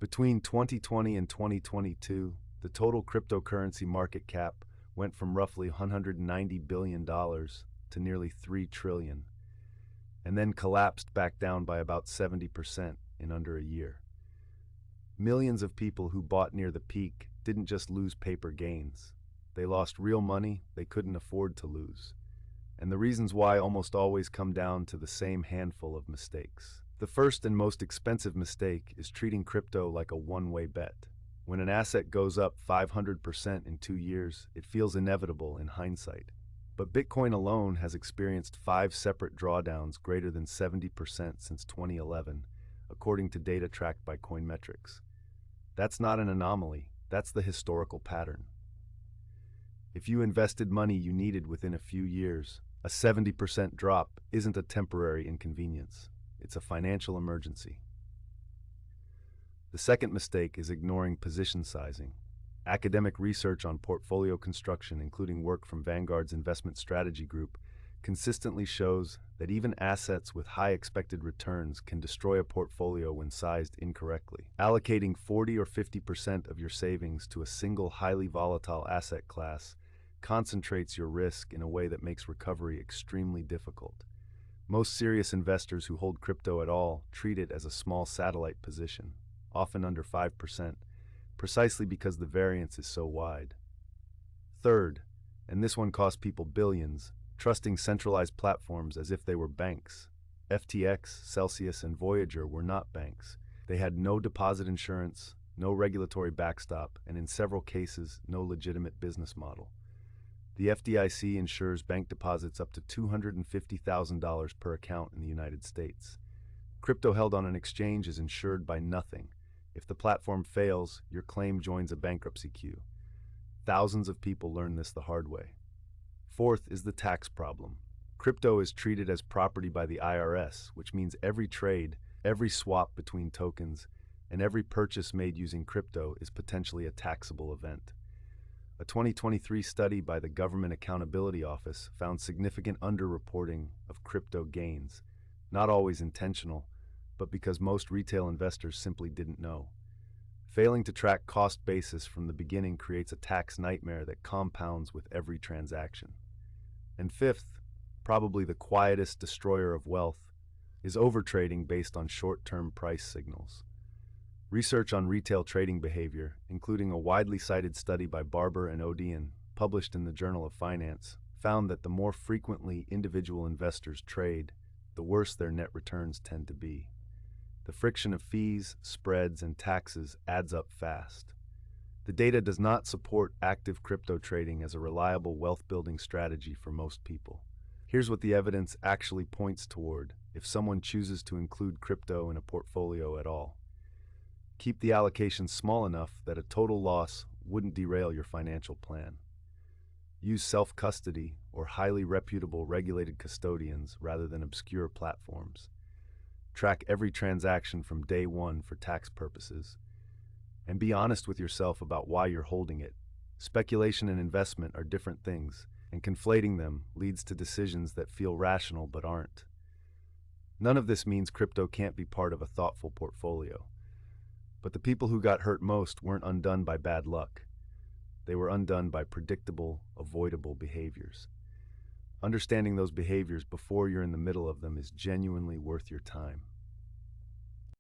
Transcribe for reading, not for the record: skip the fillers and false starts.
Between 2020 and 2022, the total cryptocurrency market cap went from roughly $190 billion to nearly $3 trillion, and then collapsed back down by about 70% in under a year. Millions of people who bought near the peak didn't just lose paper gains. They lost real money they couldn't afford to lose. And the reasons why almost always come down to the same handful of mistakes. The first and most expensive mistake is treating crypto like a one-way bet. When an asset goes up 500% in 2 years, it feels inevitable in hindsight. But Bitcoin alone has experienced 5 separate drawdowns greater than 70% since 2011, according to data tracked by Coinmetrics. That's not an anomaly, that's the historical pattern. If you invested money you needed within a few years, a 70% drop isn't a temporary inconvenience. It's a financial emergency. The second mistake is ignoring position sizing. Academic research on portfolio construction, including work from Vanguard's investment strategy group, consistently shows that even assets with high expected returns can destroy a portfolio when sized incorrectly. Allocating 40 or 50% of your savings to a single highly volatile asset class concentrates your risk in a way that makes recovery extremely difficult. Most serious investors who hold crypto at all treat it as a small satellite position, often under 5%, precisely because the variance is so wide. Third, and this one cost people billions, trusting centralized platforms as if they were banks. FTX, Celsius, and Voyager were not banks. They had no deposit insurance, no regulatory backstop, and in several cases, no legitimate business model. The FDIC insures bank deposits up to $250,000 per account in the United States. Crypto held on an exchange is insured by nothing. If the platform fails, your claim joins a bankruptcy queue. Thousands of people learn this the hard way. Fourth is the tax problem. Crypto is treated as property by the IRS, which means every trade, every swap between tokens, and every purchase made using crypto is potentially a taxable event. A 2023 study by the Government Accountability Office found significant underreporting of crypto gains, not always intentional, but because most retail investors simply didn't know. Failing to track cost basis from the beginning creates a tax nightmare that compounds with every transaction. And fifth, probably the quietest destroyer of wealth, is overtrading based on short-term price signals. Research on retail trading behavior, including a widely cited study by Barber and Odean, published in the Journal of Finance, found that the more frequently individual investors trade, the worse their net returns tend to be. The friction of fees, spreads, and taxes adds up fast. The data does not support active crypto trading as a reliable wealth-building strategy for most people. Here's what the evidence actually points toward if someone chooses to include crypto in a portfolio at all. Keep the allocation small enough that a total loss wouldn't derail your financial plan. Use self-custody or highly reputable regulated custodians rather than obscure platforms. Track every transaction from day one for tax purposes. And be honest with yourself about why you're holding it. Speculation and investment are different things, and conflating them leads to decisions that feel rational but aren't. None of this means crypto can't be part of a thoughtful portfolio. But the people who got hurt most weren't undone by bad luck. They were undone by predictable, avoidable behaviors. Understanding those behaviors before you're in the middle of them is genuinely worth your time.